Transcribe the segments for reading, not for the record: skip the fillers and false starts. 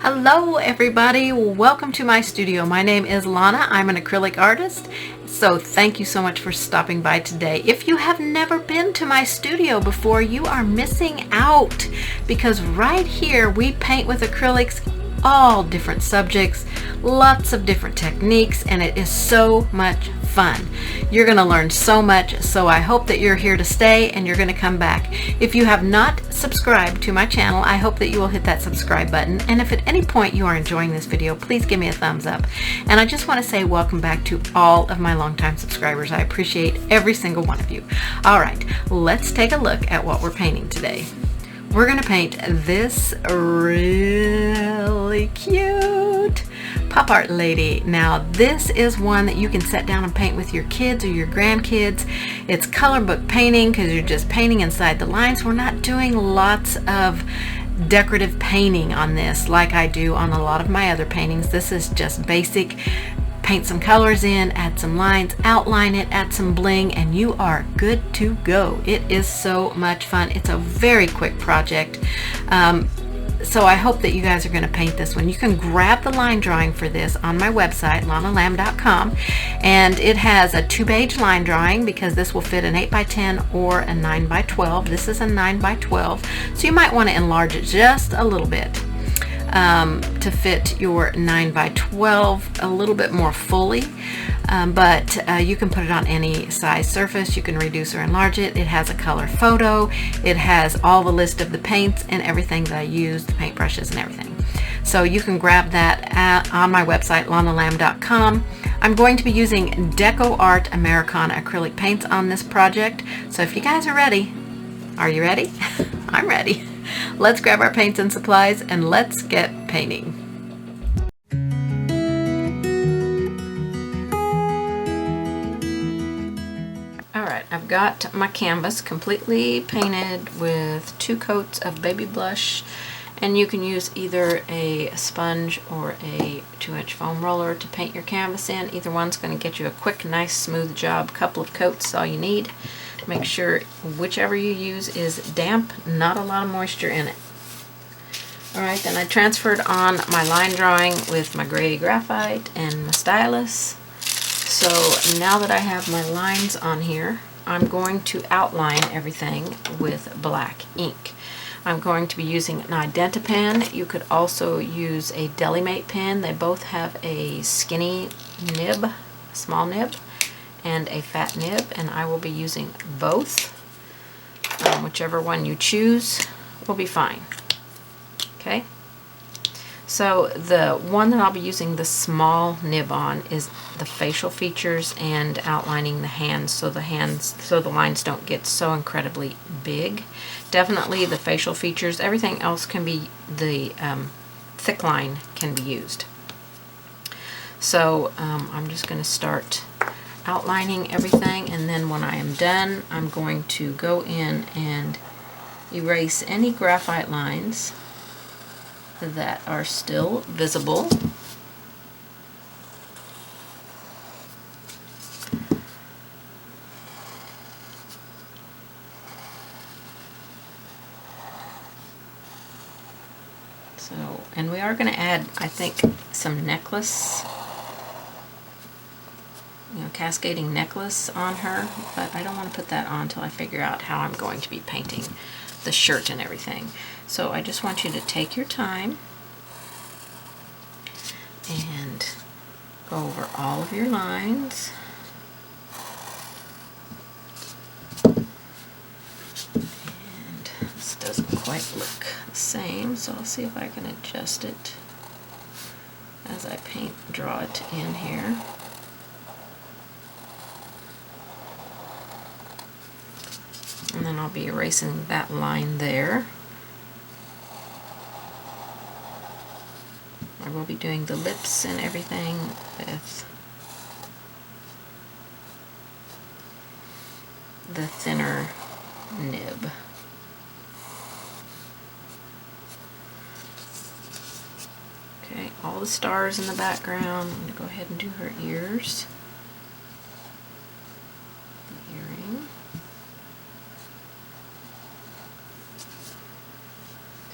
Hello everybody, welcome to my studio. My name is Lonna. I'm an acrylic artist, so thank you so much for stopping by today. If you have never been to my studio before, you are missing out, because right here we paint with acrylics, all different subjects, lots of different techniques, and it is so much fun. You're going to learn so much, so I hope that you're here to stay and you're going to come back. If you have not subscribed to my channel, I hope that you will hit that subscribe button, and if at any point you are enjoying this video, please give me a thumbs up. And I just want to say welcome back to all of my longtime subscribers. I appreciate every single one of you. Alright, let's take a look at what we're painting today. We're going to paint this really cute pop art lady. Now this is one that you can sit down and paint with your kids or your grandkids. It's color book painting because you're just painting inside the lines. We're not doing lots of decorative painting on this like I do on a lot of my other paintings. This is just basic. Paint some colors in, add some lines, outline it, add some bling, and you are good to go. It is so much fun. It's a very quick project. So I hope that you guys are going to paint this one. You can grab the line drawing for this on my website, lonnalamb.com, and it has a 2-page line drawing because this will fit an 8x10 or a 9x12. This is a 9x12, so you might want to enlarge it just a little bit to fit your 9x12 a little bit more fully, but you can put it on any size surface. You can reduce or enlarge it. It has a color photo. It has all the list of the paints and everything that I use, the paintbrushes and everything. So you can grab that on my website, lonnalamb.com. I'm going to be using Deco Art Americana acrylic paints on this project. So if you guys are ready, are you ready? I'm ready. Let's grab our paints and supplies and let's get painting. Alright, I've got my canvas completely painted with 2 coats of baby blush, and you can use either a sponge or a 2-inch foam roller to paint your canvas in. Either one's going to get you a quick, nice, smooth job. Couple of coats is all you need. Make sure whichever you use is damp, not a lot of moisture in it. Alright, then I transferred on my line drawing with my gray graphite and my stylus. So now that I have my lines on here, I'm going to outline everything with black ink. I'm going to be using an Identa pen. You could also use a Delimate pen. They both have a skinny nib, small nib, and a fat nib, and I will be using both. Whichever one you choose will be fine. Okay, so the one that I'll be using the small nib on is the facial features and outlining the hands, so the lines don't get so incredibly big. Definitely the facial features. Everything else can be, the thick line can be used. So I'm just going to start outlining everything, and then when I am done, I'm going to go in and erase any graphite lines that are still visible. So, and we are going to add, I think, some necklace, cascading necklace on her, but I don't want to put that on until I figure out how I'm going to be painting the shirt and everything. So I just want you to take your time and go over all of your lines. And this doesn't quite look the same, so I'll see if I can adjust it as I draw it in here. And then I'll be erasing that line there. I will be doing the lips and everything with the thinner nib. Okay, all the stars in the background. I'm going to go ahead and do her ears. The earring.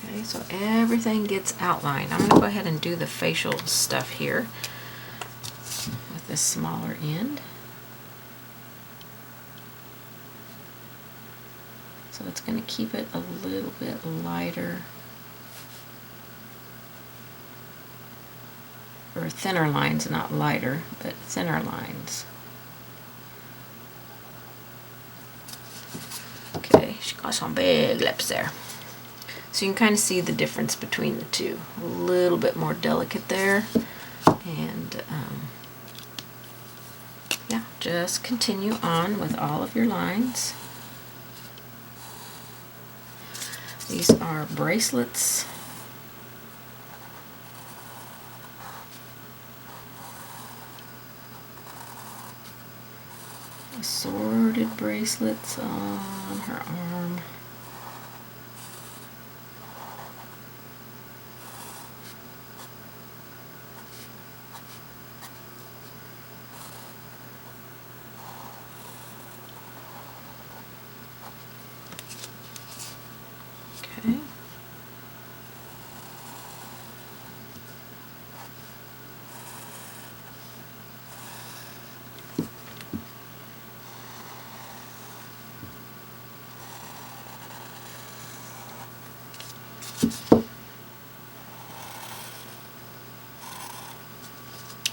Okay, So everything gets outlined. I'm going to go ahead and do the facial stuff here with this smaller end. So it's going to keep it a little bit lighter, or thinner lines, not lighter, but thinner lines. Okay, she got some big lips there. So you can kind of see the difference between the two. A little bit more delicate there. And yeah, just continue on with all of your lines. These are bracelets. Assorted bracelets on her arm. Okay.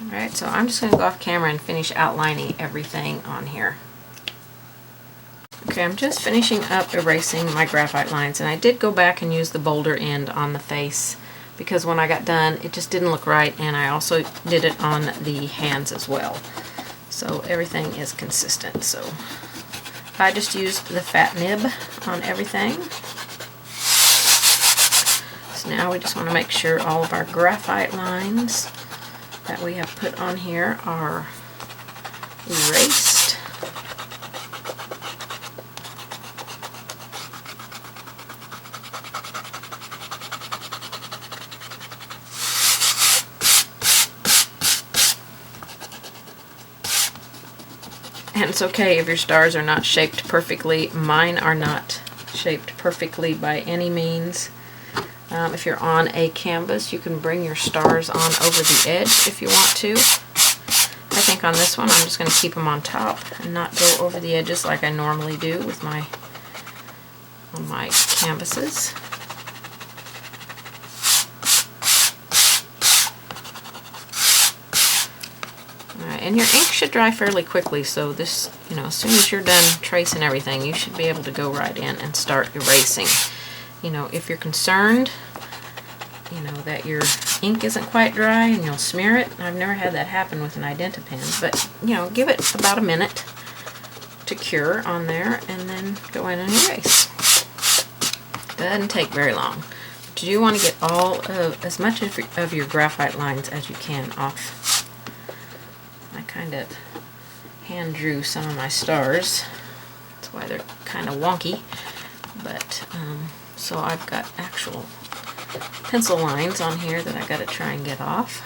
Alright, so I'm just going to go off camera and finish outlining everything on here. Okay, I'm just finishing up erasing my graphite lines, and I did go back and use the bolder end on the face because when I got done it just didn't look right, and I also did it on the hands as well. So everything is consistent. So I just used the fat nib on everything. So now we just want to make sure all of our graphite lines that we have put on here are erased. And it's okay if your stars are not shaped perfectly. Mine are not shaped perfectly by any means. If you're on a canvas, you can bring your stars on over the edge if you want to. I think on this one I'm just going to keep them on top and not go over the edges like I normally do with my canvases. Alright, and your ink should dry fairly quickly, so this, as soon as you're done tracing everything, you should be able to go right in and start erasing. If you're concerned, that your ink isn't quite dry and you'll smear it. I've never had that happen with an Identi-pen, but, give it about a minute to cure on there and then go in and erase. Doesn't take very long. But you do want to get as much of your graphite lines as you can off. I kind of hand drew some of my stars. That's why they're kind of wonky. But, so I've got actual pencil lines on here that I got to try and get off.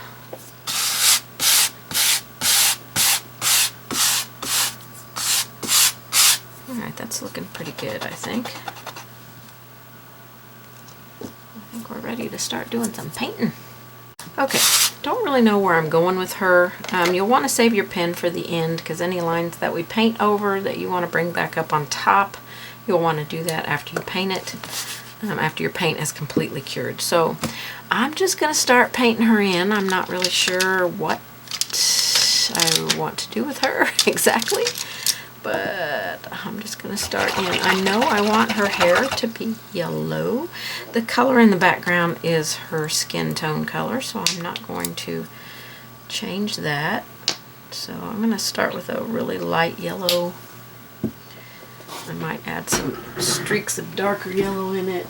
Alright, that's looking pretty good, I think. I think we're ready to start doing some painting. Okay, don't really know where I'm going with her. You'll want to save your pen for the end, because any lines that we paint over that you want to bring back up on top, you'll want to do that after you paint it. After your paint is completely cured. So I'm just going to start painting her in. I'm not really sure what I want to do with her exactly, but I'm just going to start in. I know I want her hair to be yellow. The color in the background is her skin tone color, so I'm not going to change that. So I'm going to start with a really light yellow. I might add some streaks of darker yellow in it.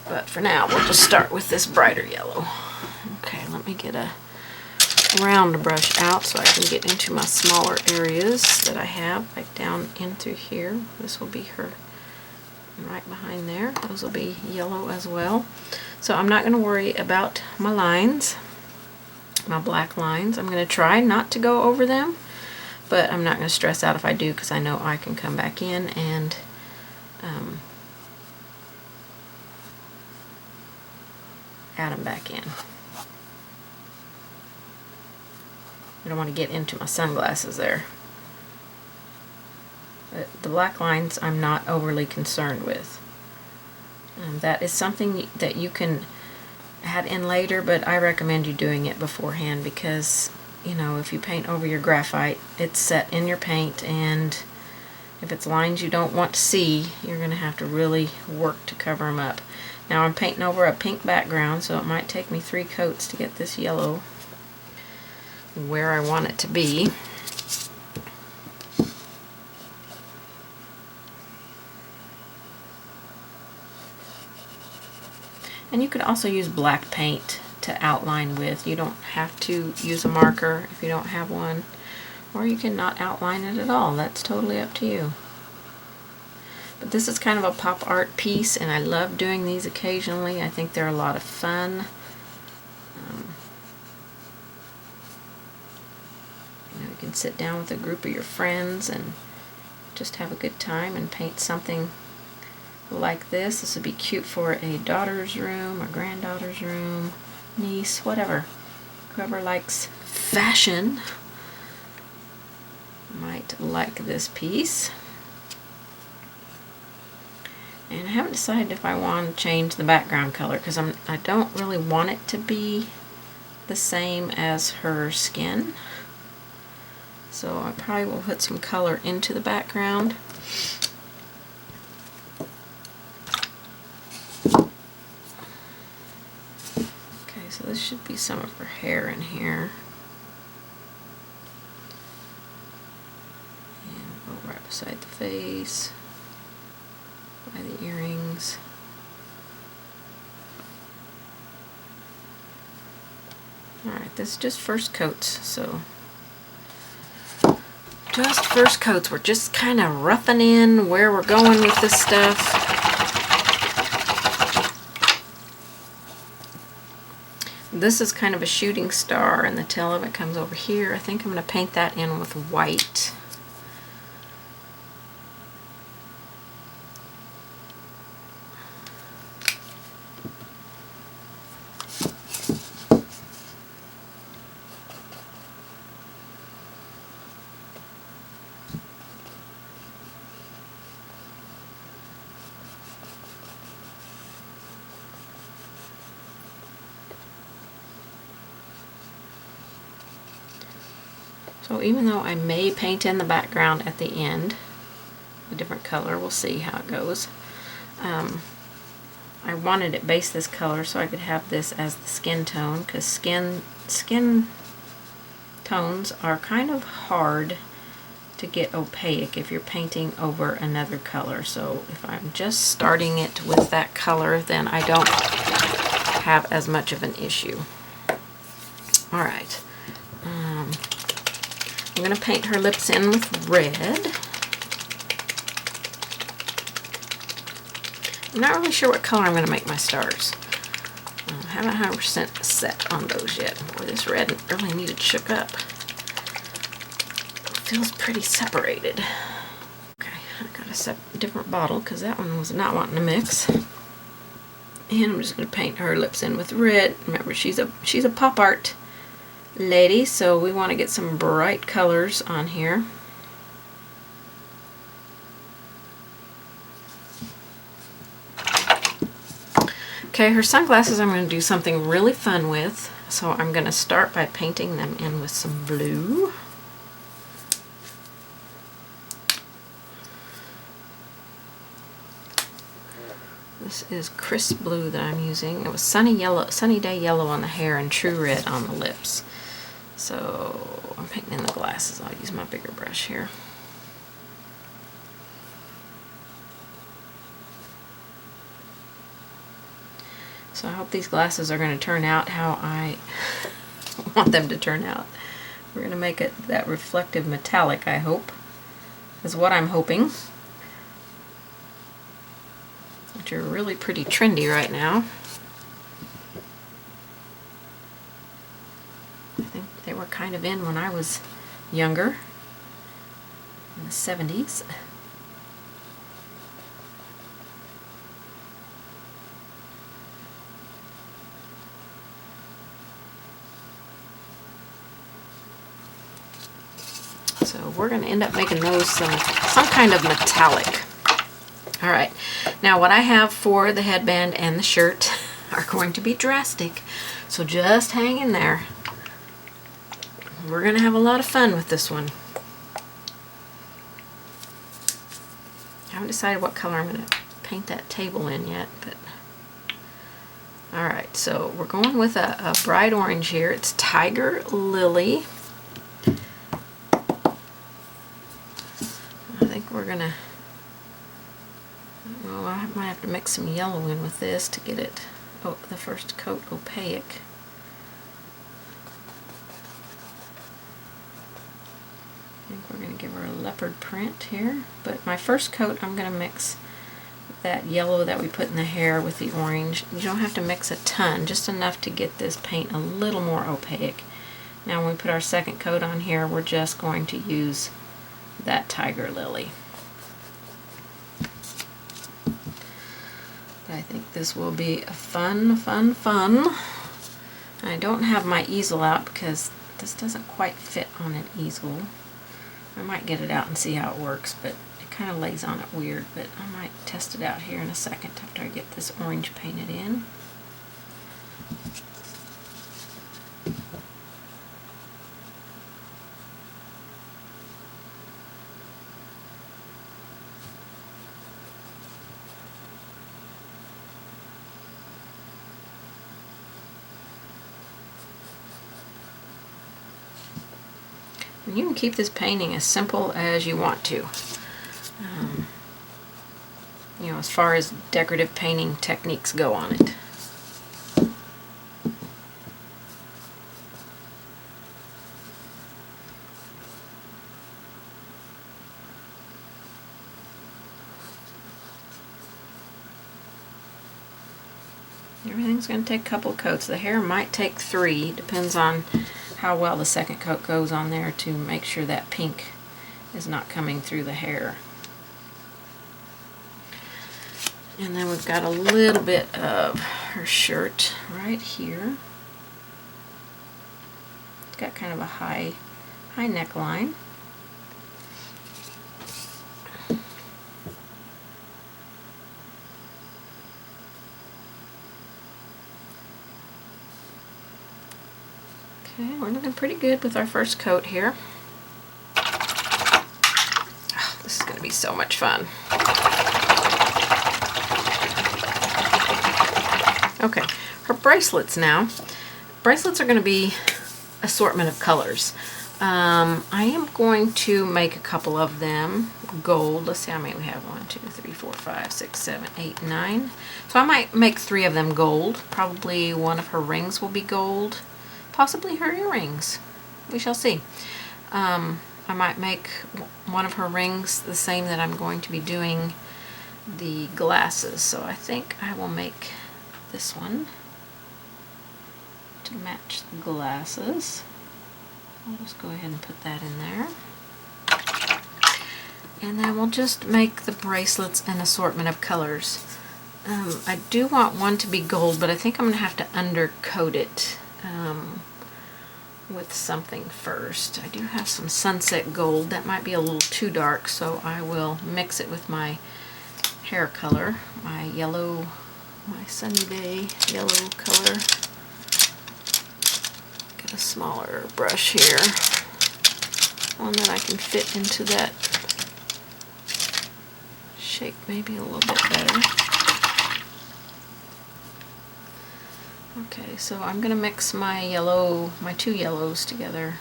But for now, we'll just start with this brighter yellow. Okay, let me get a round brush out so I can get into my smaller areas that I have, like down in through here. This will be her right behind there. Those will be yellow as well. So I'm not going to worry about my lines, my black lines. I'm going to try not to go over them, but I'm not going to stress out if I do, because I know I can come back in and add them back in. I don't want to get into my sunglasses there. But the black lines I'm not overly concerned with. That is something that you can add in later, but I recommend you doing it beforehand, because you know, if you paint over your graphite, it's set in your paint, and if it's lines you don't want to see, you're going to have to really work to cover them up. Now I'm painting over a pink background, so it might take me 3 coats to get this yellow where I want it to be. And you could also use black paint to outline with. You don't have to use a marker if you don't have one, or you can not outline it at all. That's totally up to you. But this is kind of a pop art piece, and I love doing these occasionally. I think they're a lot of fun. You know, you can sit down with a group of your friends and just have a good time and paint something like this. This would be cute for a daughter's room, or granddaughter's room, niece, whatever. Whoever likes fashion might like this piece. And I haven't decided if I want to change the background color, because I don't really want it to be the same as her skin. So I probably will put some color into the background. Okay, so this should be some of her hair in here. And go right beside the face, by the earrings. Alright, this is just first coats, so just first coats. We're just kind of roughing in where we're going with this stuff. This is kind of a shooting star, and the tail of it comes over here. I think I'm going to paint that in with white. So even though I may paint in the background at the end, a different color, we'll see how it goes. I wanted it base this color so I could have this as the skin tone, because skin tones are kind of hard to get opaque if you're painting over another color. So if I'm just starting it with that color, then I don't have as much of an issue. Alright. I'm going to paint her lips in with red. I'm not really sure what color I'm going to make my stars. I haven't 100% set on those yet. Boy, this red really needed shook up. It feels pretty separated. Okay, I got a different bottle because that one was not wanting to mix. And I'm just going to paint her lips in with red. Remember, she's a pop art lady, so we want to get some bright colors on here. Okay, her sunglasses I'm going to do something really fun with, so I'm going to start by painting them in with some blue. This is crisp blue that I'm using. It was sunny day yellow on the hair and true red on the lips. So I'm painting in the glasses. I'll use my bigger brush here. So I hope these glasses are going to turn out how I want them to turn out. We're going to make it that reflective metallic, I hope, is what I'm hoping. Which are really pretty trendy right now. I think they were kind of in when I was younger. the 70s. So we're going to end up making those some kind of metallic. All right, now what I have for the headband and the shirt are going to be drastic, so just hang in there. We're going to have a lot of fun with this one. I haven't decided what color I'm going to paint that table in yet, but all right, so we're going with a bright orange here. It's Tiger Lily. I think we're gonna, well, I might have to mix some yellow in with this to get it, oh, the first coat opaque. I think we're going to give her a leopard print here, but my first coat I'm going to mix that yellow that we put in the hair with the orange. You don't have to mix a ton, just enough to get this paint a little more opaque. Now when we put our second coat on here, we're just going to use that Tiger Lily. I think this will be a fun. I don't have my easel out because this doesn't quite fit on an easel. I might get it out and see how it works, but it kind of lays on it weird, but I might test it out here in a second after I get this orange painted in. And you can keep this painting as simple as you want to. You know, as far as decorative painting techniques go on it. Everything's going to take a couple coats. The hair might take 3, depends on how well the second coat goes on there to make sure that pink is not coming through the hair. And then we've got a little bit of her shirt right here. It's got kind of a high neckline. Okay, we're looking pretty good with our first coat here. Oh, this is going to be so much fun. Okay, her bracelets now. Bracelets are going to be assortment of colors. I am going to make a couple of them gold. Let's see how many we have. 1, 2, 3, 4, 5, 6, 7, 8, 9. So I might make 3 of them gold. Probably one of her rings will be gold. Possibly her earrings. We shall see. I might make one of her rings the same that I'm going to be doing the glasses. So I think I will make this one to match the glasses. I'll just go ahead and put that in there. And then we'll just make the bracelets an assortment of colors. I do want one to be gold, but I think I'm going to have to undercoat it with something first. I do have some sunset gold. That might be a little too dark, so I will mix it with my hair color, my yellow, my sunny day yellow color. Get a smaller brush here, one that I can fit into that shape maybe a little bit better. Okay, so I'm going to mix my yellow, my 2 yellows together.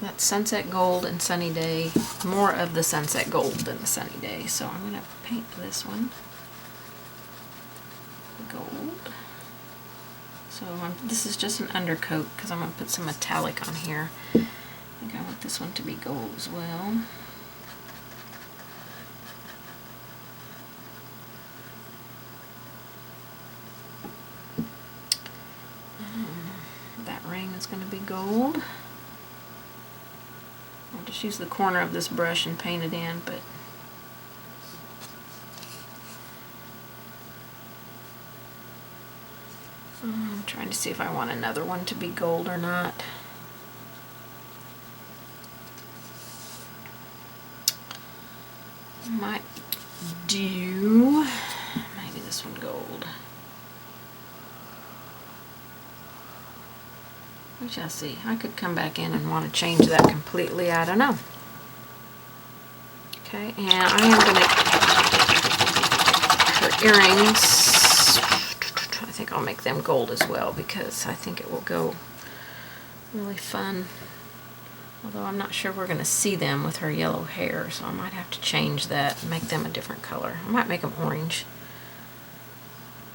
That's sunset gold and sunny day. More of the sunset gold than the sunny day. So I'm going to paint this one gold. So this is just an undercoat because I'm going to put some metallic on here. I think I want this one to be gold as well. That ring is going to be gold. Just use the corner of this brush and paint it in, but I'm trying to see if I want another one to be gold or not. Might do maybe this one gold. We shall see. I could come back in and want to change that completely. I don't know. Okay, and I am going to make her earrings. I think I'll make them gold as well because I think it will go really fun. Although I'm not sure we're going to see them with her yellow hair, so I might have to change that and make them a different color. I might make them orange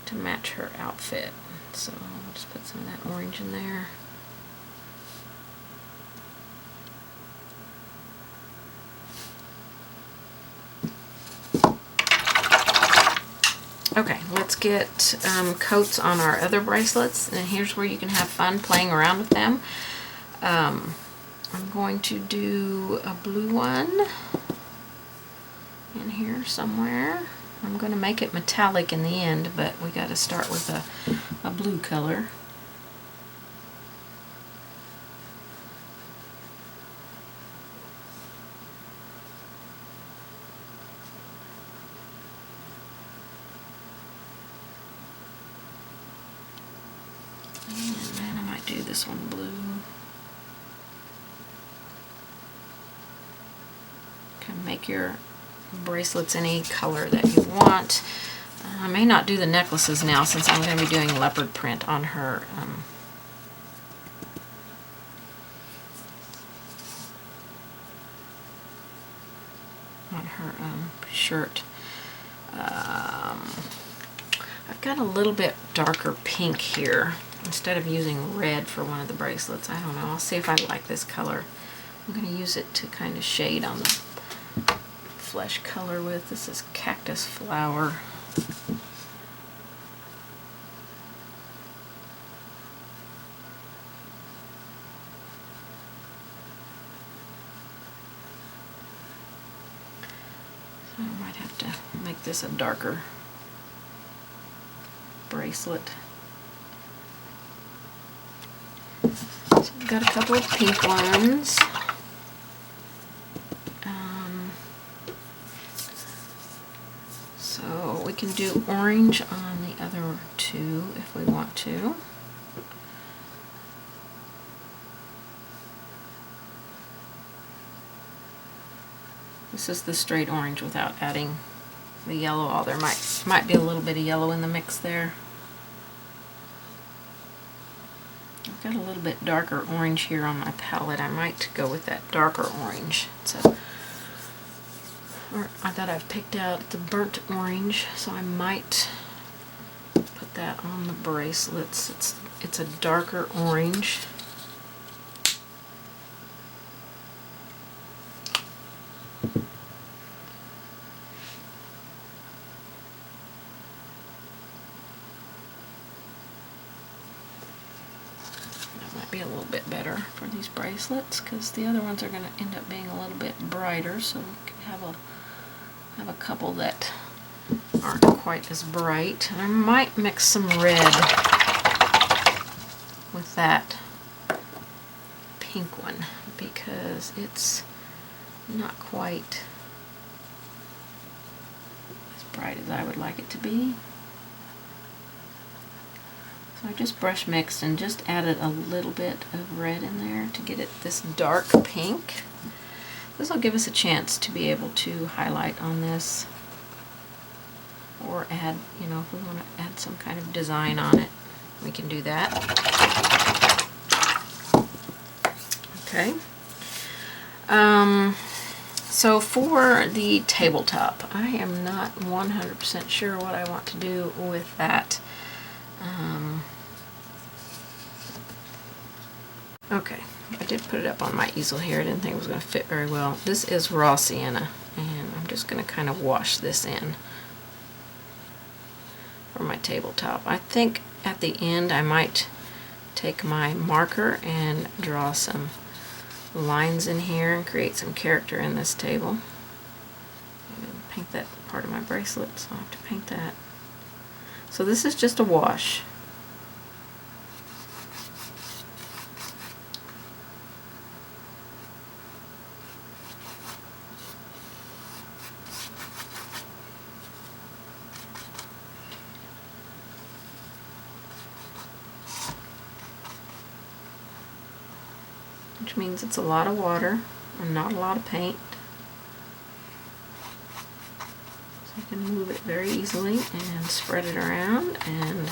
to match her outfit. So I'll just put some of that orange in there. Okay, let's get coats on our other bracelets, and here's where you can have fun playing around with them. I'm going to do a blue one in here somewhere. I'm going to make it metallic in the end, but we got to start with a blue color. And then I might do this one blue. Can make your bracelets any color that you want. I may not do the necklaces now since I'm going to be doing leopard print on her shirt. I've got a little bit darker pink here instead of using red for one of the bracelets. I don't know. I'll see if I like this color. I'm going to use it to kind of shade on the flesh color with. This is cactus flower. So I might have to make this a darker bracelet. So I've got a couple of pink ones. So we can do orange on the other two if we want to. This is the straight orange without adding the yellow. Oh, there might be a little bit of yellow in the mix there. I've got a little bit darker orange here on my palette. I might go with that darker orange. Or I thought I've picked out the burnt orange, so I might put that on the bracelets. It's a darker orange. Be a little bit better for these bracelets because the other ones are going to end up being a little bit brighter, so we can have a couple that aren't quite as bright. And I might mix some red with that pink one because it's not quite as bright as I would like it to be. So I just brush mixed and just added a little bit of red in there to get it this dark pink. This will give us a chance to be able to highlight on this or add, you know, if we want to add some kind of design on it, we can do that. Okay. So for the tabletop, I am not 100% sure what I want to do with that. Okay, I did put it up on my easel here. I didn't think it was going to fit very well. This is raw sienna, and I'm just going to kind of wash this in for my tabletop. I think at the end I might take my marker and draw some lines in here and create some character in this table. Paint that part of my bracelet, so I'll have to paint that. So this is just a wash. Which means it's a lot of water and not a lot of paint. So you can move it very easily and spread it around, and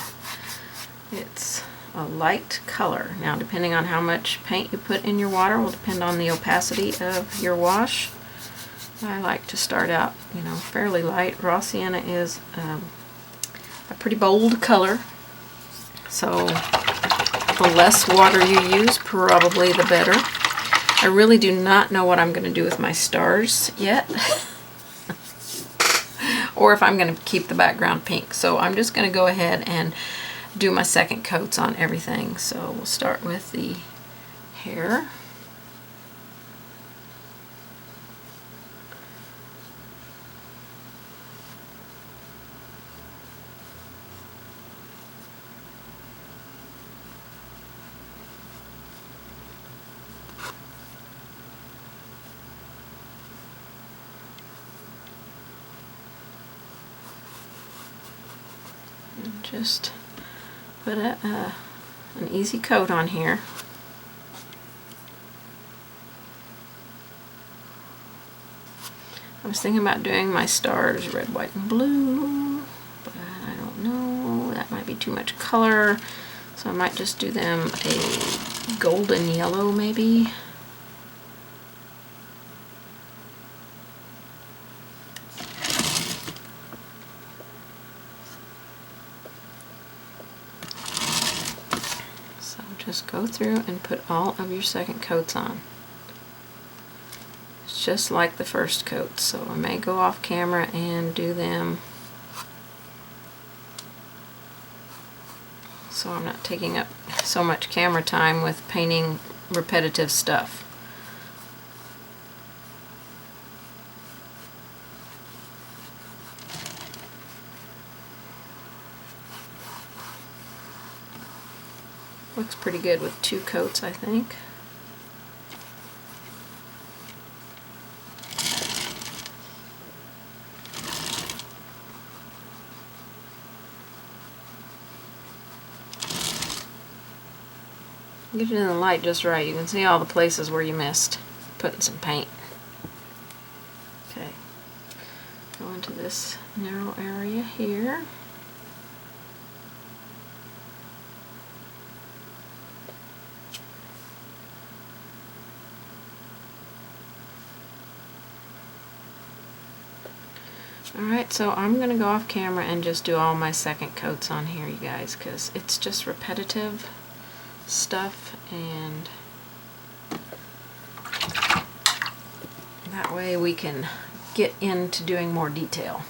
it's a light color. Now, depending on how much paint you put in your water will depend on the opacity of your wash. I like to start out, you know, fairly light. Raw sienna is a pretty bold color, so the less water you use, probably the better. I really do not know what I'm going to do with my stars yet, or if I'm going to keep the background pink. So I'm just going to go ahead and do my second coats on everything. So we'll start with the hair. Just put an easy coat on here. I was thinking about doing my stars red, white, and blue, but I don't know. That might be too much color, so I might just do them a golden yellow maybe. Just go through and put all of your second coats on. It's just like the first coat, so I may go off camera and do them so I'm not taking up so much camera time with painting repetitive stuff. Looks pretty good with two coats, I think. Get it in the light just right. You can see all the places where you missed putting some paint. Okay. Go into this narrow area here. Alright, so I'm going to go off camera and just do all my second coats on here, you guys, because it's just repetitive stuff, and that way we can get into doing more detail.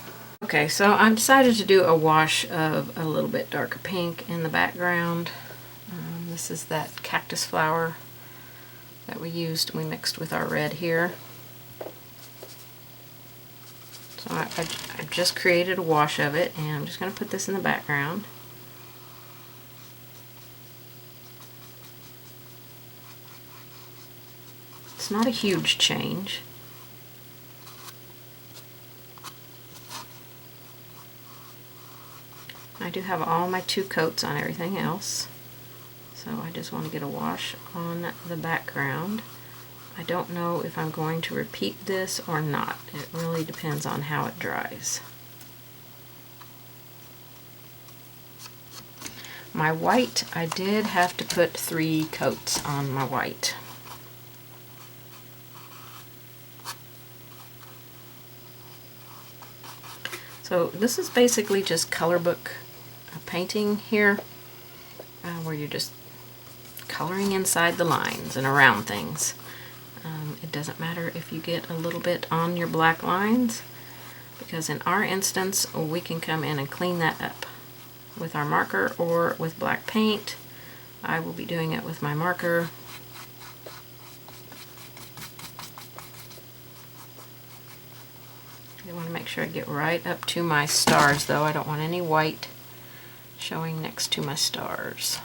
Okay, so I decided to do a wash of a little bit darker pink in the background. This is that cactus flower that we mixed with our red here. So I just created a wash of it, and I'm just going to put this in the background. It's not a huge change. I do have all my two coats on everything else, so I just want to get a wash on the background. I don't know if I'm going to repeat this or not. It really depends on how it dries. My white, I did have to put 3 coats on my white. So this is basically just color book painting here, where you're just coloring inside the lines and around things. It doesn't matter if you get a little bit on your black lines, because in our instance we can come in and clean that up with our marker or with black paint. I will be doing it with my marker. I want to make sure I get right up to my stars though. I don't want any white showing next to my stars.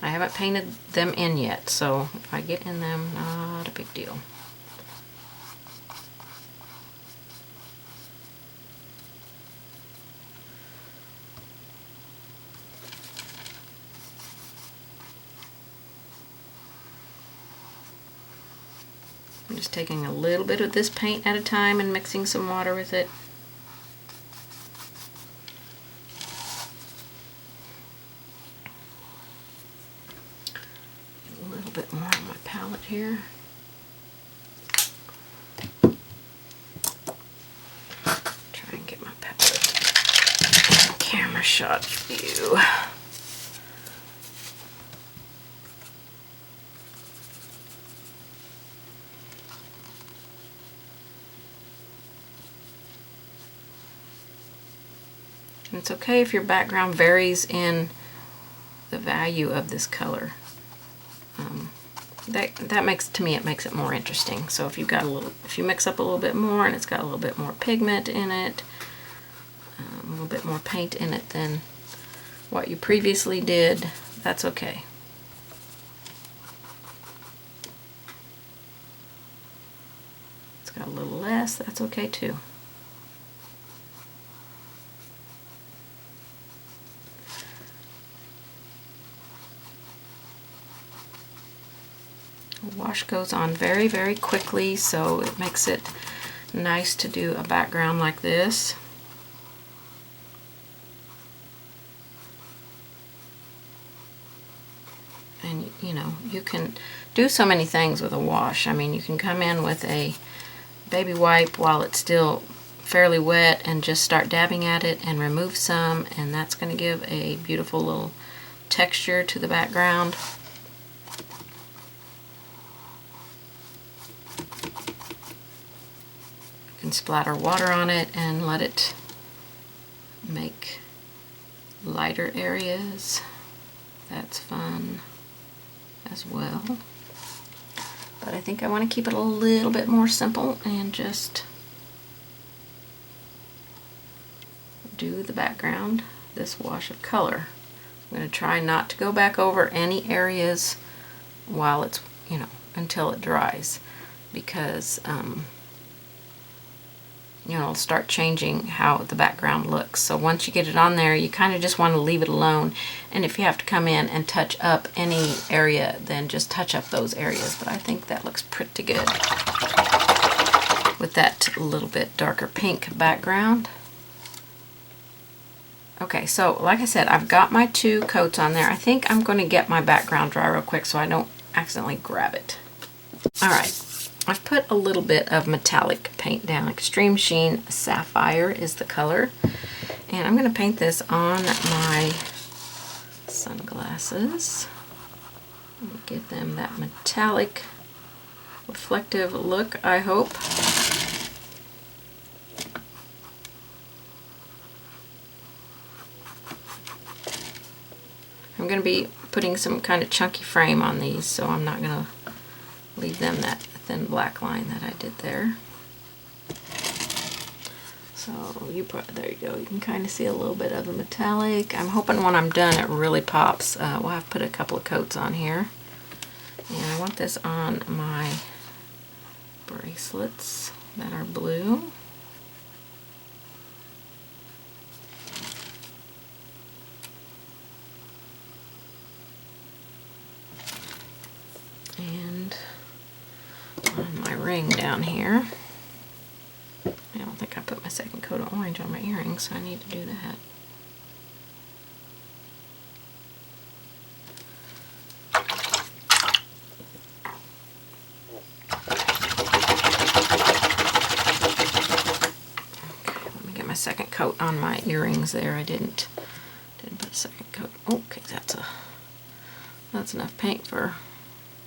I haven't painted them in yet, so if I get in them, not a big deal. I'm just taking a little bit of this paint at a time and mixing some water with it. A little bit more on my palette here. Try and get my palette camera shot view. And it's okay if your background varies in the value of this color. That makes, to me, it makes it more interesting. So if you've got if you mix up a little bit more and it's got a little bit more pigment in it, a little bit more paint in it than what you previously did, that's okay. It's got a little less, that's okay too. Wash goes on very, very quickly, so it makes it nice to do a background like this. And you know, you can do so many things with a wash. I mean, you can come in with a baby wipe while it's still fairly wet and just start dabbing at it and remove some, and that's going to give a beautiful little texture to the background. You can splatter water on it and let it make lighter areas. That's fun as well. But I think I want to keep it a little bit more simple and just do the background, this wash of color. I'm going to try not to go back over any areas while it's, you know, until it dries, because you know, it'll start changing how the background looks. So once you get it on there, you kind of just want to leave it alone. And if you have to come in and touch up any area, then just touch up those areas. But I think that looks pretty good with that little bit darker pink background. Okay, so like I said, I've got my 2 coats on there. I think I'm going to get my background dry real quick so I don't accidentally grab it. All right. I've put a little bit of metallic paint down. Extreme Sheen Sapphire is the color. And I'm going to paint this on my sunglasses. Give them that metallic, reflective look, I hope. I'm going to be putting some kind of chunky frame on these, so I'm not going to leave them that thin black line that I did there. So there you go. You can kind of see a little bit of the metallic. I'm hoping when I'm done it really pops. We'll have to put a couple of coats on here. And I want this on my bracelets that are blue. And on my ring down here. I don't think I put my second coat of orange on my earrings, so I need to do that. Okay, let me get my second coat on my earrings there. I didn't put a second coat. Okay, that's enough paint for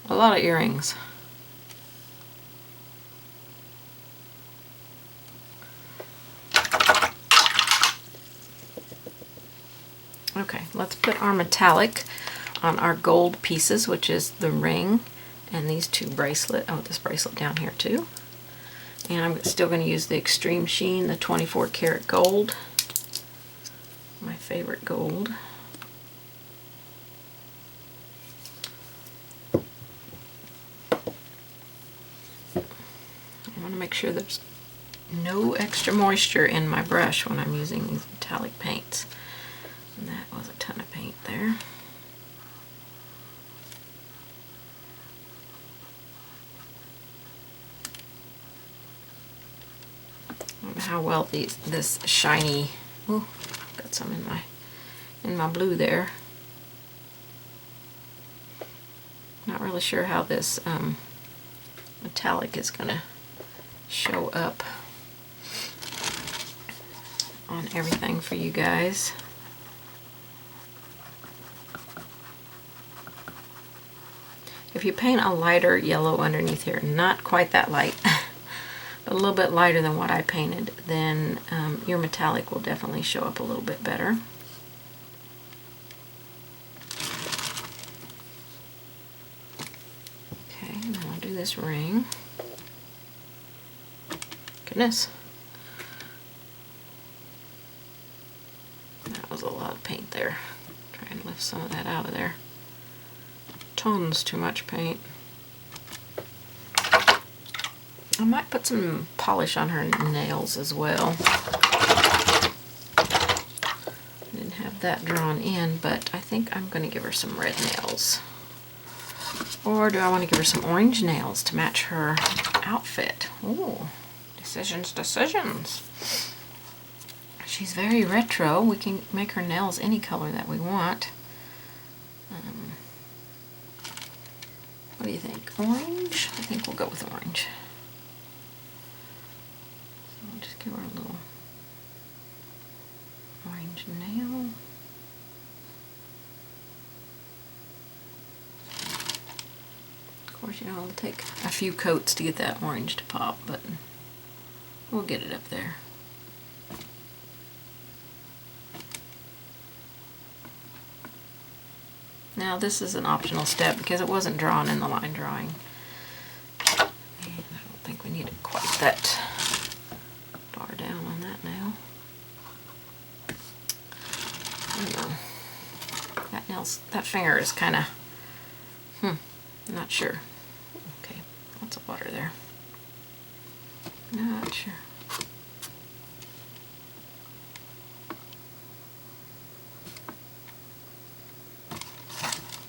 a lot of earrings. Okay, let's put our metallic on our gold pieces, which is the ring and these 2 bracelets. Oh, this bracelet down here too. And I'm still going to use the Extreme Sheen, the 24 karat gold. My favorite gold. I want to make sure there's no extra moisture in my brush when I'm using these metallic paints. And that was a ton of paint there. I don't know how well this shiny, ooh, got some in my blue there. Not really sure how this metallic is gonna show up on everything for you guys. If you paint a lighter yellow underneath here, not quite that light, but a little bit lighter than what I painted, then your metallic will definitely show up a little bit better. Okay, now I'll do this ring. Goodness. That was a lot of paint there. Try and lift some of that out of there. Tons too much paint. I might put some polish on her nails as well. Didn't have that drawn in, but I think I'm going to give her some red nails. Or do I want to give her some orange nails to match her outfit? Ooh, decisions, decisions. She's very retro. We can make her nails any color that we want. What do you think? Orange? I think we'll go with orange. So I'll just give her a little orange nail. Of course, you know, it'll take a few coats to get that orange to pop, but we'll get it up there. Now this is an optional step because it wasn't drawn in the line drawing. And I don't think we need it quite that far down on that nail. I don't know. That finger is kind of, not sure. Okay, lots of water there. Not sure.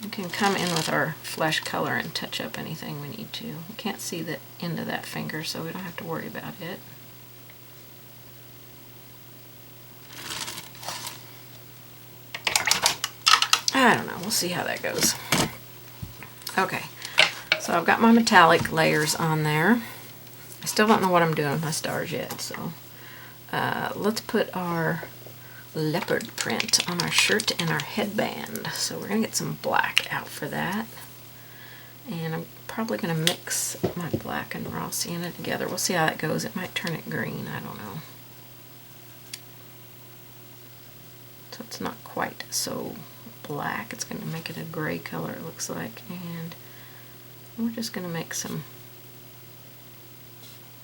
We can come in with our flesh color and touch up anything we need to. We can't see the end of that finger, so we don't have to worry about it. I don't know, we'll see how that goes. Okay, so I've got my metallic layers on there. I still don't know what I'm doing with my stars yet, so let's put our leopard print on our shirt and our headband. So we're going to get some black out for that. And I'm probably going to mix my black and raw sienna together. We'll see how that goes. It might turn it green, I don't know. So it's not quite so black. It's going to make it a gray color, it looks like. And we're just going to make some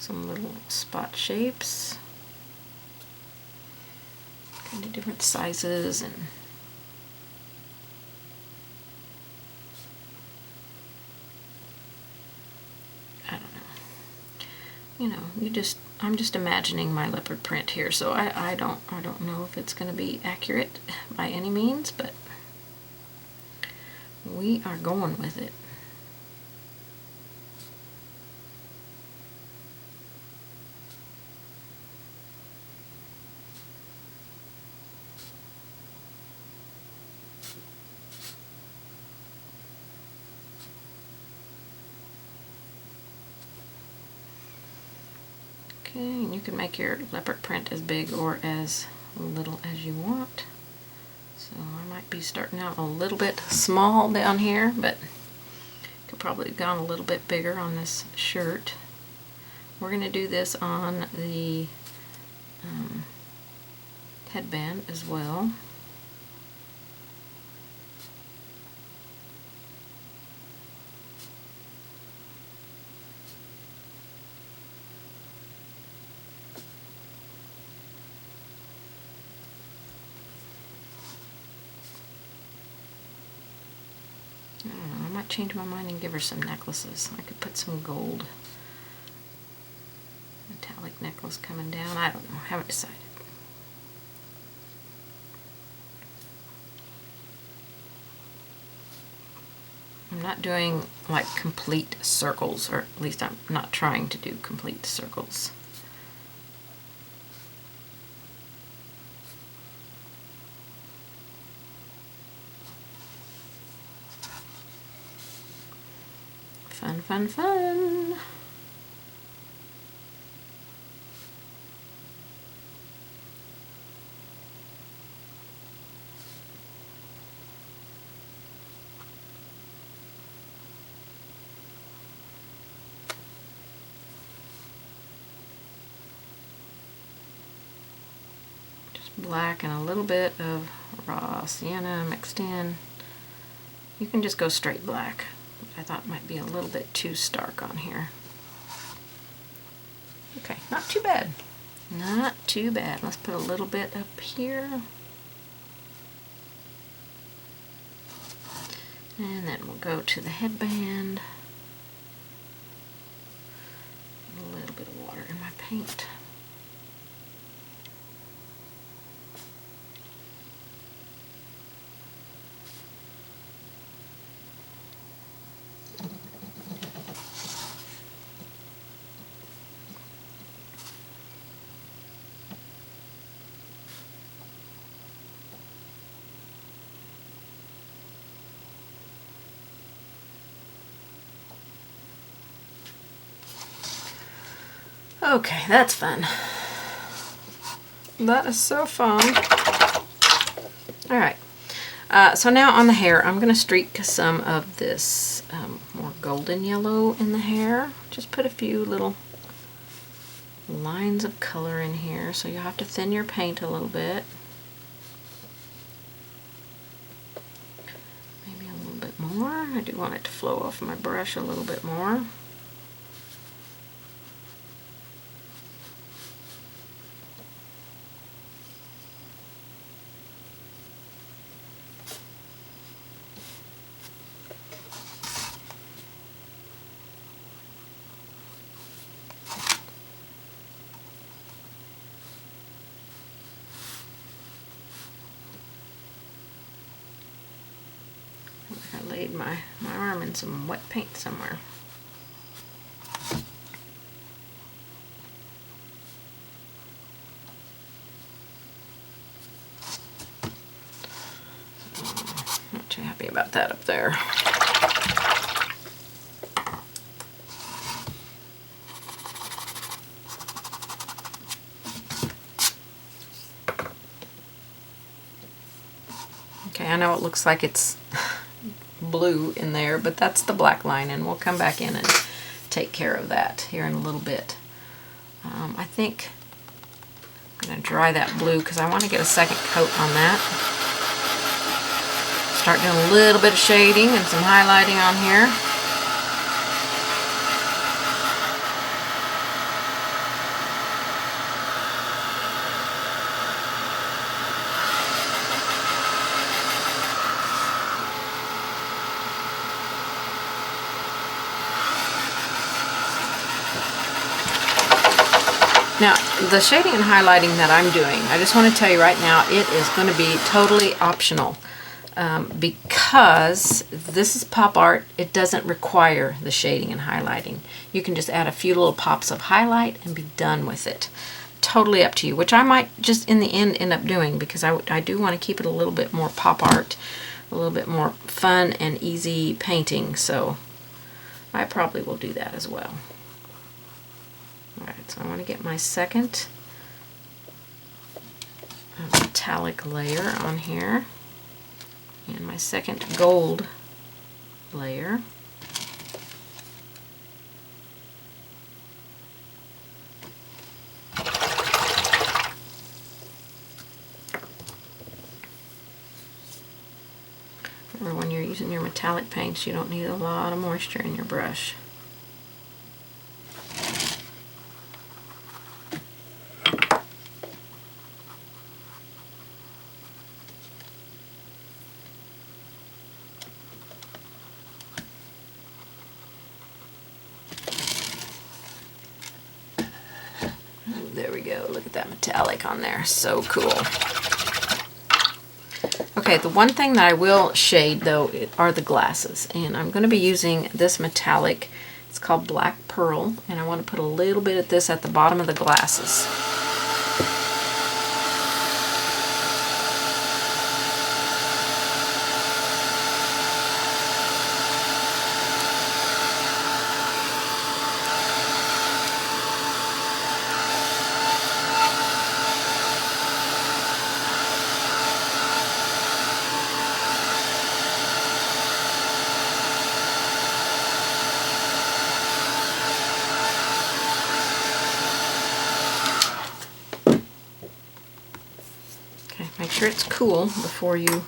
little spot shapes. Kind of different sizes, and I don't know. You know, I'm just imagining my leopard print here, so I don't know if it's going to be accurate by any means, but we are going with it. Okay, and you can make your leopard print as big or as little as you want. So I might be starting out a little bit small down here, but could probably have gone a little bit bigger on this shirt. We're going to do this on the headband as well. might change my mind and give her some necklaces. I could put some gold metallic necklace coming down. I don't know. Haven't decided. I'm not doing like complete circles, or at least I'm not trying to do complete circles. Fun, fun, fun. Black and a little bit of raw sienna mixed in. You can just go straight black. I thought might be a little bit too stark on here. Okay, not too bad. Not too bad. Let's put a little bit up here. And then we'll go to the headband. A little bit of water in my paint. Okay, that's fun. That is so fun. Alright, so now on the hair, I'm going to streak some of this more golden yellow in the hair. Just put a few little lines of color in here, so you'll have to thin your paint a little bit. Maybe a little bit more. I do want it to flow off my brush a little bit more. I laid my arm in some wet paint somewhere. Not too happy about that up there. Okay, I know it looks like it's blue in there, but that's the black line, and we'll come back in and take care of that here in a little bit. I think I'm going to dry that blue because I want to get a second coat on that. Start doing a little bit of shading and some highlighting on here. Now, the shading and highlighting that I'm doing, I just want to tell you right now, it is going to be totally optional. Because this is pop art, it doesn't require the shading and highlighting. You can just add a few little pops of highlight and be done with it. Totally up to you, which I might just in the end up doing, because I do want to keep it a little bit more pop art, a little bit more fun and easy painting, so I probably will do that as well. Alright, so I want to get my second metallic layer on here, and my second gold layer. Remember, when you're using your metallic paints, you don't need a lot of moisture in your brush. There we go. Look at that metallic on there. So cool. Okay, the one thing that I will shade though are the glasses, and I'm going to be using this metallic. It's called Black Pearl, and I want to put a little bit of this at the bottom of the glasses. Make sure it's cool before you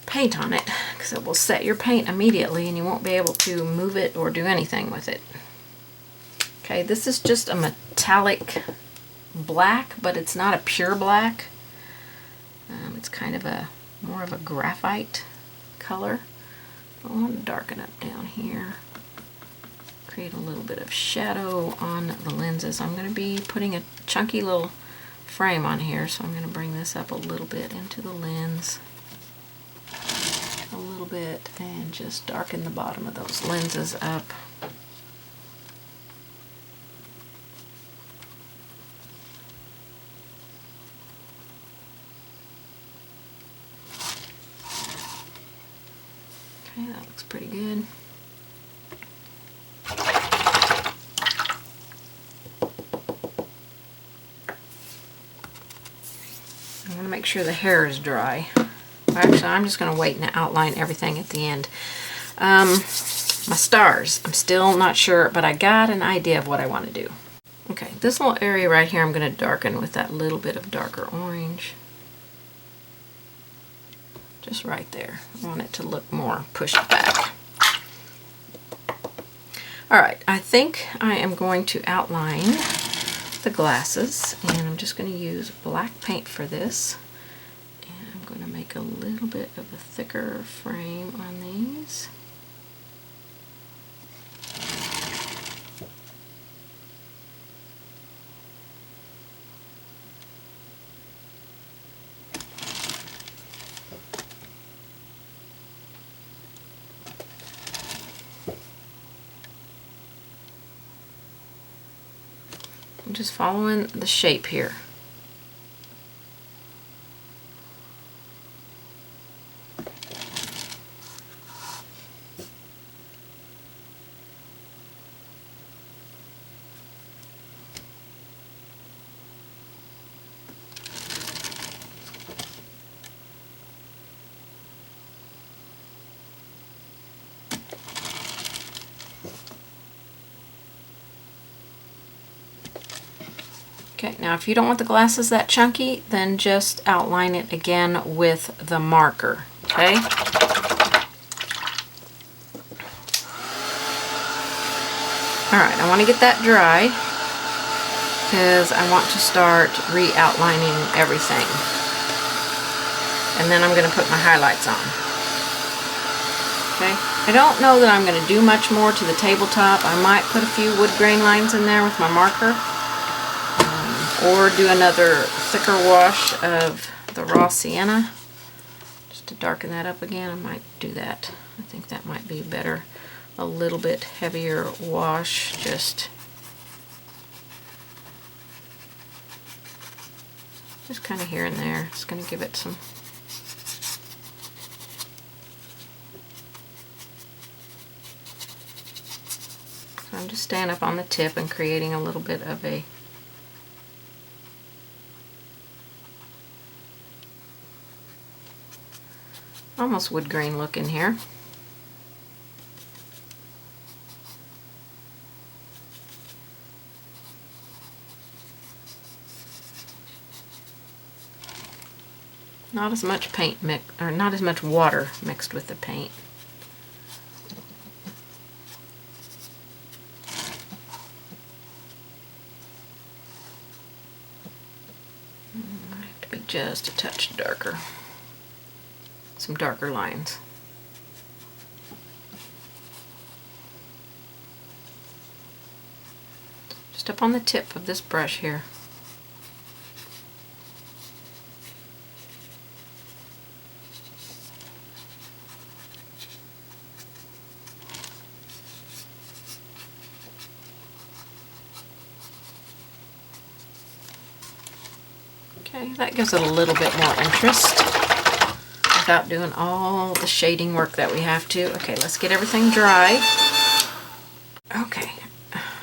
paint on it, because it will set your paint immediately and you won't be able to move it or do anything with it. Okay, this is just a metallic black, but it's not a pure black. It's kind of a more of a graphite color. I want to darken up down here, create a little bit of shadow on the lenses. I'm going to be putting a chunky little frame on here, so I'm going to bring this up a little bit into the lens, a little bit, and just darken the bottom of those lenses up. Okay, that looks pretty good. I'm going to make sure the hair is dry. Actually, I'm just going to wait and outline everything at the end. My stars, I'm still not sure, but I got an idea of what I want to do. Okay, this little area right here I'm going to darken with that little bit of darker orange. Just right there. I want it to look more pushed back. Alright, I think I am going to outline the glasses, and I'm just going to use black paint for this, and I'm going to make a little bit of a thicker frame on these. I'm just following the shape here. Okay, now if you don't want the glasses that chunky, then just outline it again with the marker, okay? Alright, I want to get that dry because I want to start re-outlining everything. And then I'm going to put my highlights on. Okay, I don't know that I'm going to do much more to the tabletop. I might put a few wood grain lines in there with my marker. Or do another thicker wash of the raw sienna just to darken that up again. I might do that. I think that might be better. A little bit heavier wash, just kind of here and there. It's going to give it some so I'm just staying up on the tip and creating a little bit of a almost wood grain look in here. Not as much paint or not as much water mixed with the paint. I have to be just a touch darker. Some darker lines. just up on the tip of this brush here. Okay, that gives it a little bit more interest without doing all the shading work that we have to. Okay, let's get everything dry. Okay,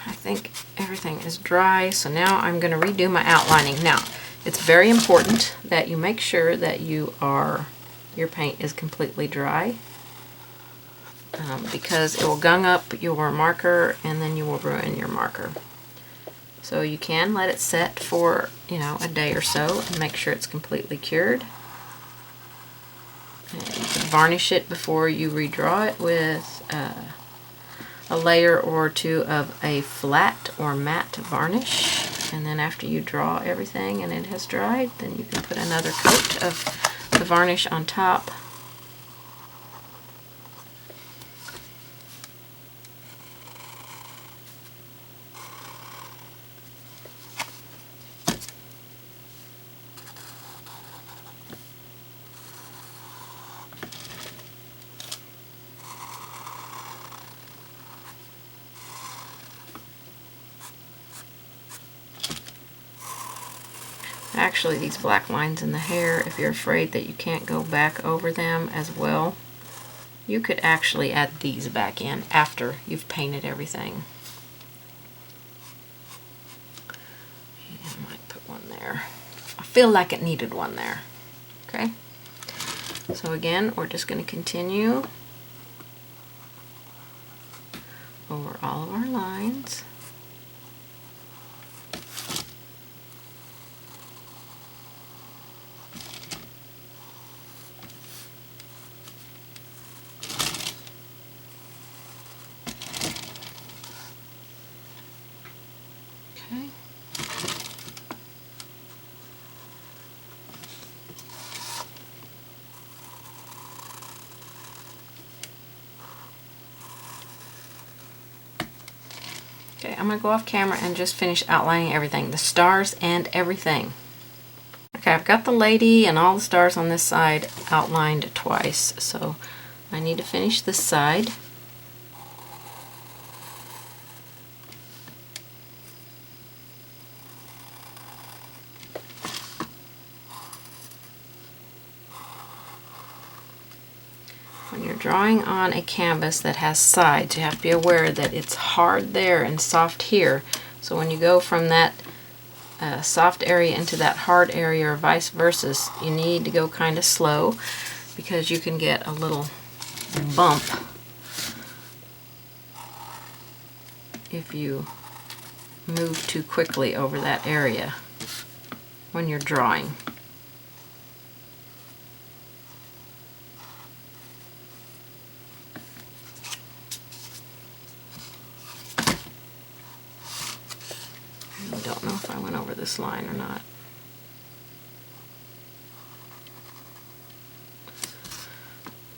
I think everything is dry, so now I'm going to redo my outlining. Now, it's very important that you make sure that your paint is completely dry, because it will gung up your marker and then you will ruin your marker. So you can let it set for, a day or so and make sure it's completely cured. And you can varnish it before you redraw it with a layer or two of a flat or matte varnish. And then after you draw everything and it has dried, then you can put another coat of the varnish on top. Actually, these black lines in the hair, if you're afraid that you can't go back over them as well, you could actually add these back in after you've painted everything. I might put one there. I feel like it needed one there. Okay? So again, we're just going to continue over all of our lines. Okay, I'm going to go off camera and just finish outlining everything, the stars and everything. Okay, I've got the lady and all the stars on this side outlined twice, so I need to finish this side. When you're drawing on a canvas that has sides, you have to be aware that it's hard there and soft here. So when you go from that soft area into that hard area or vice versa, you need to go kind of slow because you can get a little bump if you move too quickly over that area when you're drawing. I don't know if I went over this line or not.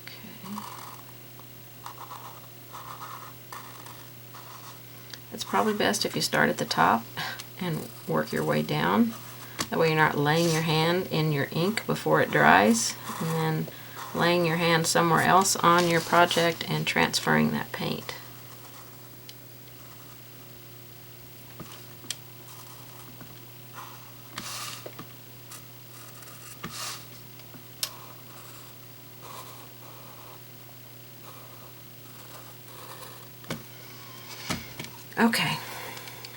Okay. It's probably best if you start at the top and work your way down. That way you're not laying your hand in your ink before it dries and then laying your hand somewhere else on your project and transferring that paint. Okay,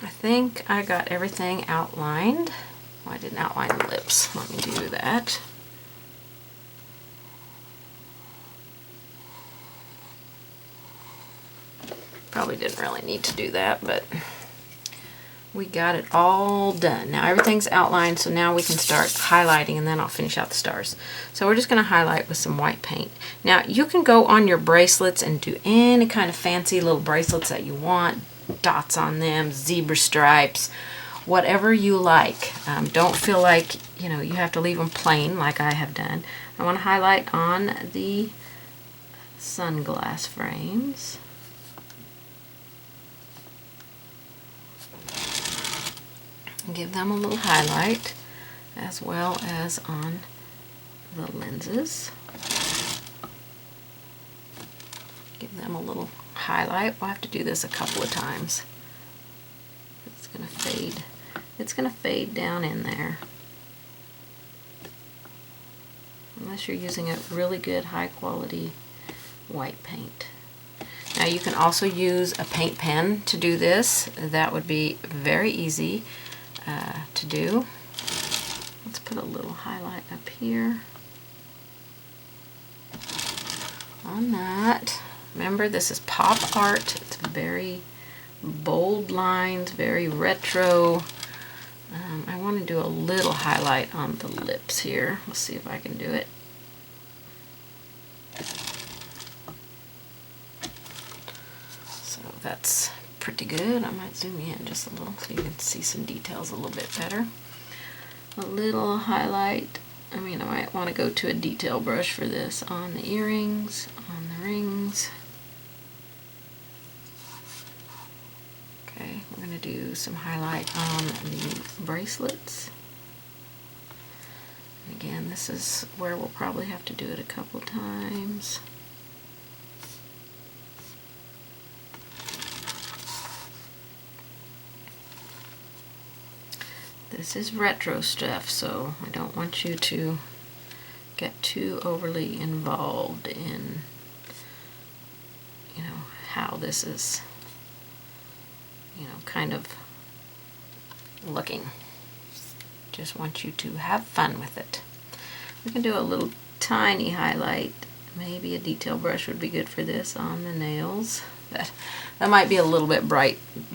I think I got everything outlined. Well, I didn't outline the lips. Let me do that. Probably didn't really need to do that, but we got it all done. Now everything's outlined, so now we can start highlighting and then I'll finish out the stars. So we're just going to highlight with some white paint. Now you can go on your bracelets and do any kind of fancy little bracelets that you want. Dots on them, zebra stripes, whatever you like. Don't feel like you have to leave them plain like I have done. I want to highlight on the sunglass frames. give them a little highlight, as well as on the lenses. Give them a little highlight. We'll have to do this a couple of times. It's going to fade. It's going to fade down in there. Unless you're using a really good high quality white paint. Now you can also use a paint pen to do this. That would be very easy to do. Let's put a little highlight up here on that. Remember, this is pop art. It's very bold lines, very retro. I want to do a little highlight on the lips here. Let's see if I can do it. So that's pretty good. I might zoom in just a little so you can see some details a little bit better. A little highlight. I might want to go to a detail brush for this on the earrings, on the rings. Okay, we're going to do some highlight on the bracelets. And again, this is where we'll probably have to do it a couple times. This is retro stuff, so I don't want you to get too overly involved in, how this is, kind of looking. Just want you to have fun with it. We can do a little tiny highlight. Maybe a detail brush would be good for this on the nails. That might be a little bit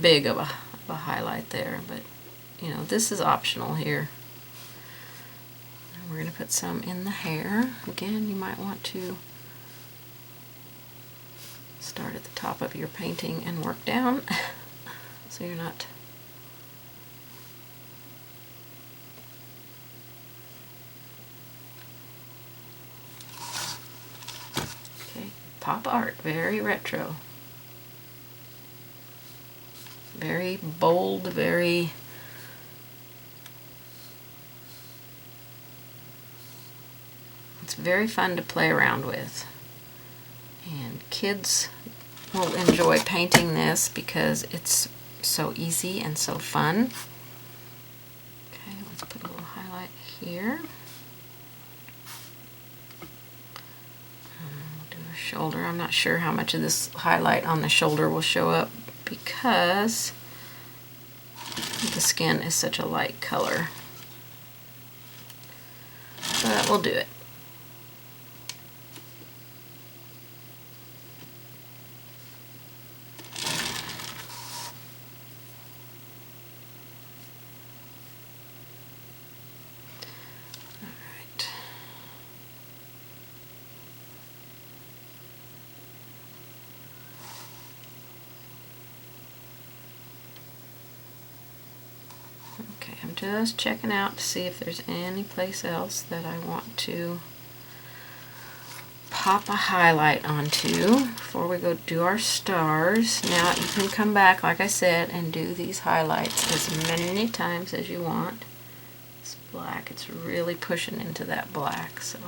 big of a highlight there, but this is optional here. And we're going to put some in the hair. Again, you might want to start at the top of your painting and work down so you're not pop art, very retro, very bold, very it's very fun to play around with, and kids will enjoy painting this because it's so easy and so fun. Okay, let's put a little highlight here. Shoulder. I'm not sure how much of this highlight on the shoulder will show up because the skin is such a light color. But we'll do it. Okay, I'm just checking out to see if there's any place else that I want to pop a highlight onto before we go do our stars. Now you can come back, like I said, and do these highlights as many times as you want. It's black, it's really pushing into that black, so.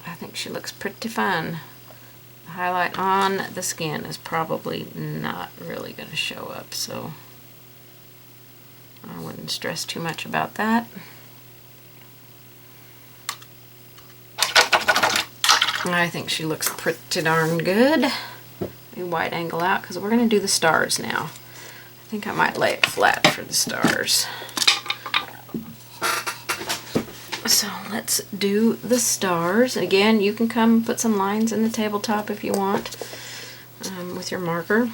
I think she looks pretty fun. The highlight on the skin is probably not really going to show up, so I wouldn't stress too much about that. I think she looks pretty darn good. Let me wide angle out because we're going to do the stars now. I think I might lay it flat for the stars. So let's do the stars. Again, you can come put some lines in the tabletop if you want with your marker.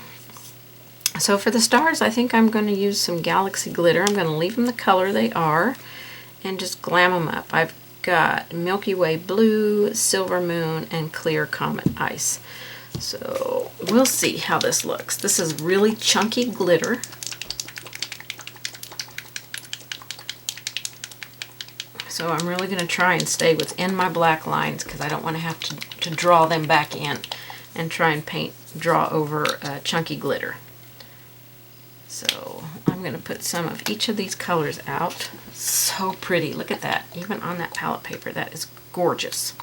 So for the stars, I think I'm going to use some Galaxy glitter. I'm going to leave them the color they are and just glam them up. I've got Milky Way Blue, Silver Moon, and Clear Comet Ice. So we'll see how this looks. This is really chunky glitter. So I'm really going to try and stay within my black lines because I don't want to have to draw them back in and try and draw over chunky glitter. So I'm going to put some of each of these colors out. So pretty. Look at that. Even on that palette paper. That is gorgeous.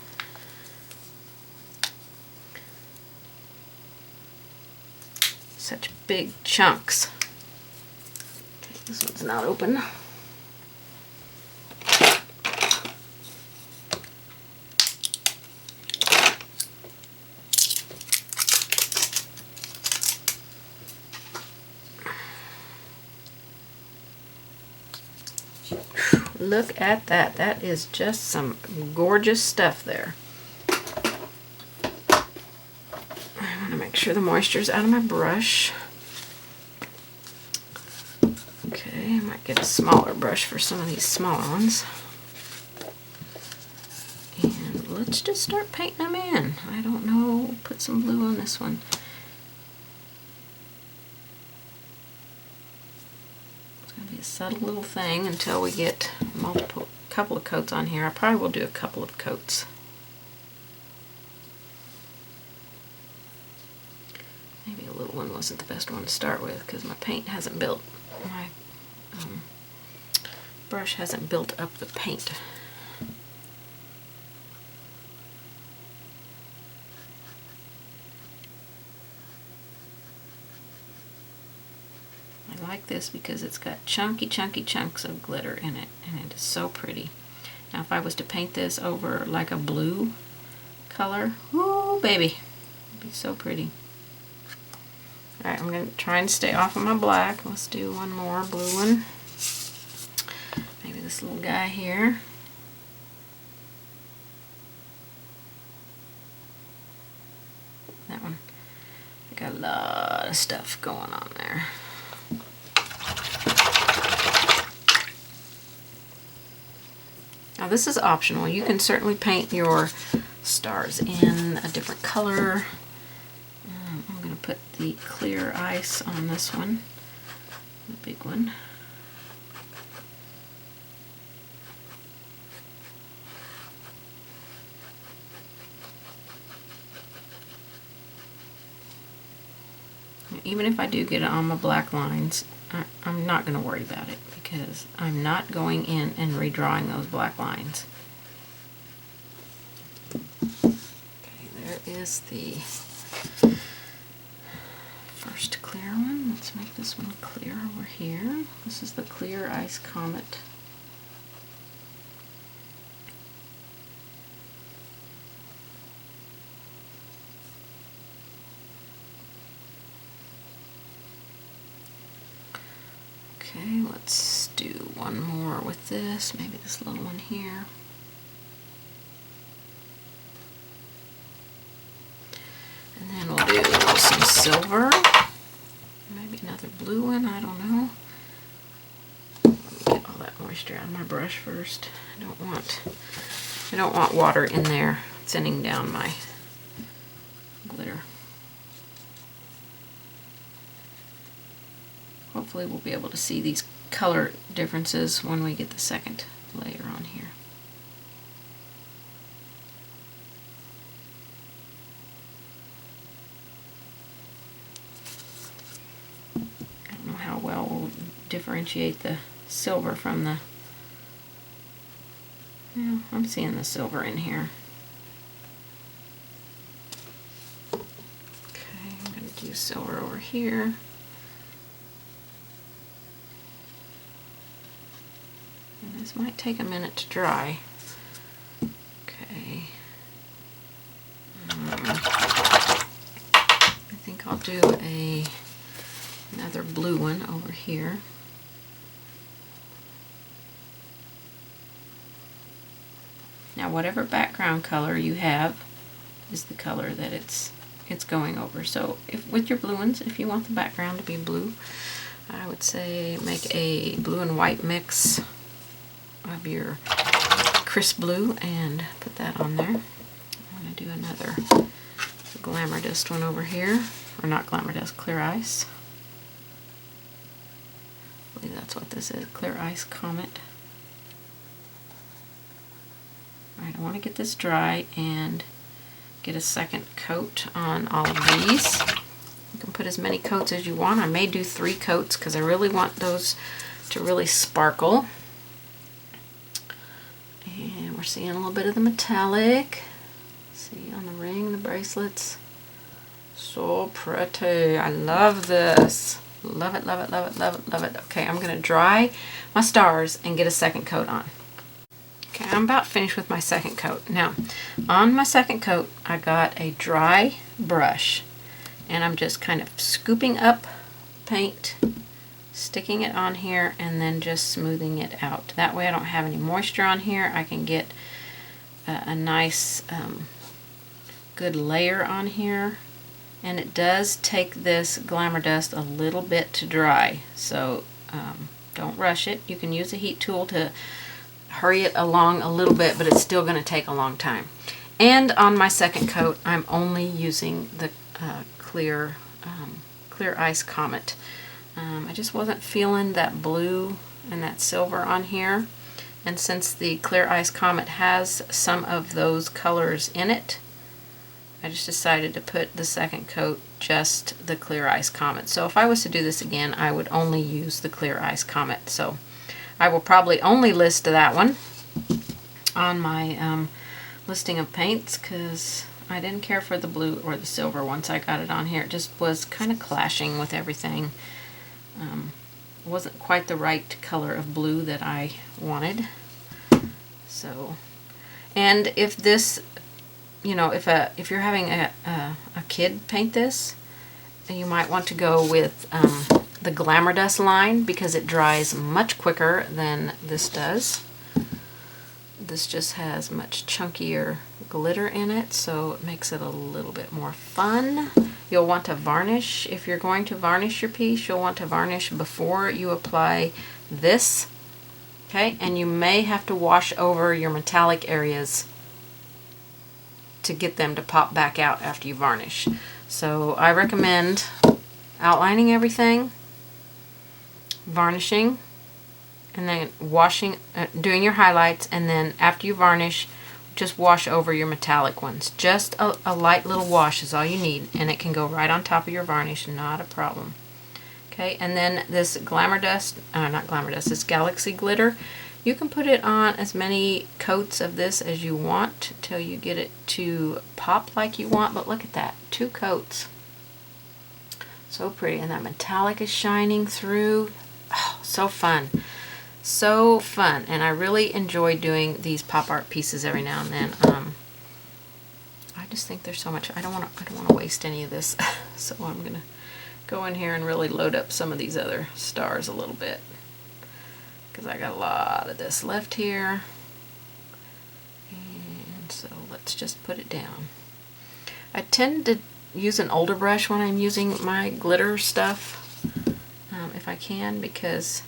Such big chunks. Okay, this one's not open. Look at that. That is just some gorgeous stuff there. I want to make sure the moisture's out of my brush. Okay, I might get a smaller brush for some of these smaller ones. And let's just start painting them in. I don't know, put some blue on this one. A subtle little thing until we get couple of coats on here. I probably will do a couple of coats. Maybe a little one wasn't the best one to start with because my paint hasn't built, my brush hasn't built up the paint. I like this because it's got chunky chunks of glitter in it, and it is so pretty. Now if I was to paint this over like a blue color, whoo baby, it'd be so pretty. Alright, I'm going to try and stay off of my black. Let's do one more blue one. Maybe this little guy here. That one. I got a lot of stuff going on there. Now this is optional. You can certainly paint your stars in a different color. I'm going to put the clear ice on this one, the big one. Even if I do get it on my black lines, I'm not going to worry about it because I'm not going in and redrawing those black lines. Okay, there is the first clear one. Let's make this one clear over here. This is the Clear Ice Comet. Okay, let's do one more with this, maybe this little one here. And then we'll do some silver, maybe another blue one, I don't know. Let me get all that moisture out of my brush first. I don't want water in there thinning down my glitter. Hopefully we'll be able to see these color differences when we get the second layer on here. I don't know how well we'll differentiate the silver from the... Yeah, I'm seeing the silver in here. Okay, I'm going to do silver over here. This might take a minute to dry. Okay. I think I'll do another blue one over here. Now whatever background color you have is the color that it's going over. So if with your blue ones, if you want the background to be blue, I would say make a blue and white mix of your crisp blue and put that on there. I'm going to do another Glamour Dust one over here, or not Glamour Dust, Clear Ice. I believe that's what this is, Clear Ice Comet. Alright, I want to get this dry and get a second coat on all of these. You can put as many coats as you want. I may do 3 coats because I really want those to really sparkle. And we're seeing a little bit of the metallic. See on the ring, the bracelets. So pretty. I love this. Love it, love it, love it, love it, love it. Okay, I'm going to dry my stars and get a second coat on. Okay, I'm about finished with my second coat. Now, on my second coat, I got a dry brush. And I'm just kind of scooping up paint, sticking it on here, and then just smoothing it out. That way I don't have any moisture on here. I can get a nice good layer on here. And it does take this glamour dust a little bit to dry, so don't rush it. You can use a heat tool to hurry it along a little bit, but it's still going to take a long time. And on my second coat, I'm only using the clear ice comet. I just wasn't feeling that blue and that silver on here, and since the clear ice comet has some of those colors in it, I just decided to put the second coat just the clear ice comet. So if I was to do this again, I would only use the clear ice comet. So I will probably only list that one on my listing of paints because I didn't care for the blue or the silver once I got it on here. It just was kind of clashing with everything. It wasn't quite the right color of blue that I wanted. So, and if this, you know, if you're having a kid paint this, you might want to go with the Glamour Dust line because it dries much quicker than this does. This just has much chunkier glitter in it, so it makes it a little bit more fun. You'll want to varnish. If you're going to varnish your piece, you'll want to varnish before you apply this. Okay, and you may have to wash over your metallic areas to get them to pop back out after you varnish. So I recommend outlining everything, varnishing, and then washing, doing your highlights, and then after you varnish, just wash over your metallic ones. Just a light little wash is all you need, and it can go right on top of your varnish, not a problem. Okay, and then this Glamour Dust, not Glamour Dust, this Galaxy Glitter, you can put it on as many coats of this as you want till you get it to pop like you want, but look at that, 2 coats. So pretty, and that metallic is shining through. Oh, so fun. So fun, and I really enjoy doing these pop art pieces every now and then. I just think there's so much. I don't want to waste any of this, so I'm gonna go in here and really load up some of these other stars a little bit because I got a lot of this left here. And so let's just put it down. I tend to use an older brush when I'm using my glitter stuff, if I can, because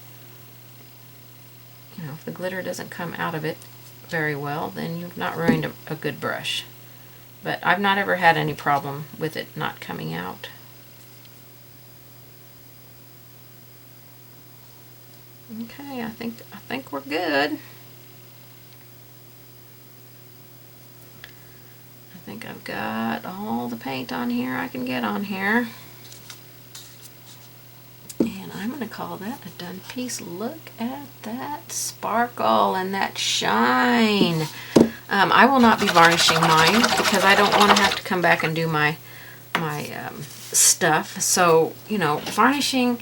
you know, if the glitter doesn't come out of it very well, then you've not ruined a good brush. But I've not ever had any problem with it not coming out. Okay, I think we're good. I think I've got all the paint on here I can get on here. I'm going to call that a done piece. Look at that sparkle and that shine. I will not be varnishing mine because I don't want to have to come back and do my stuff. So, you know, varnishing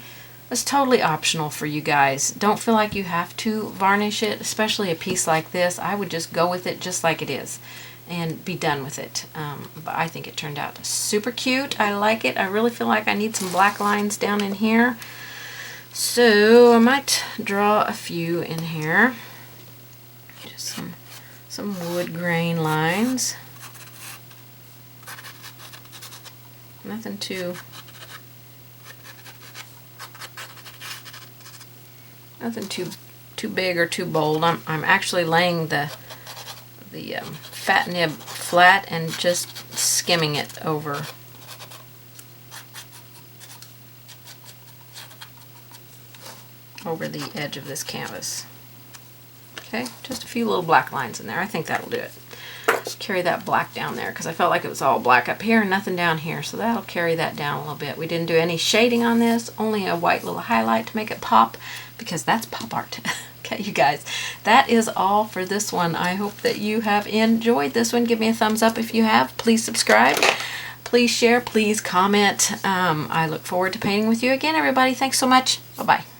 is totally optional for you guys. Don't feel like you have to varnish it, especially a piece like this. I would just go with it just like it is and be done with it. But I think it turned out super cute. I like it. I really feel like I need some black lines down in here. So I might draw a few in here, just some wood grain lines. Nothing too big or too bold. I'm actually laying the fat nib flat and just skimming it over. The edge of this canvas. Okay, just a few little black lines in there. I think that'll do it. carry that black down there because I felt like it was all black up here and nothing down here. So that'll carry that down a little bit. We didn't do any shading on this, only a white little highlight to make it pop because that's pop art. Okay, you guys, that is all for this one. I hope that you have enjoyed this one. Give me a thumbs up if you have. Please subscribe. Please share. Please comment. I look forward to painting with you again, everybody. Thanks so much. Bye-bye.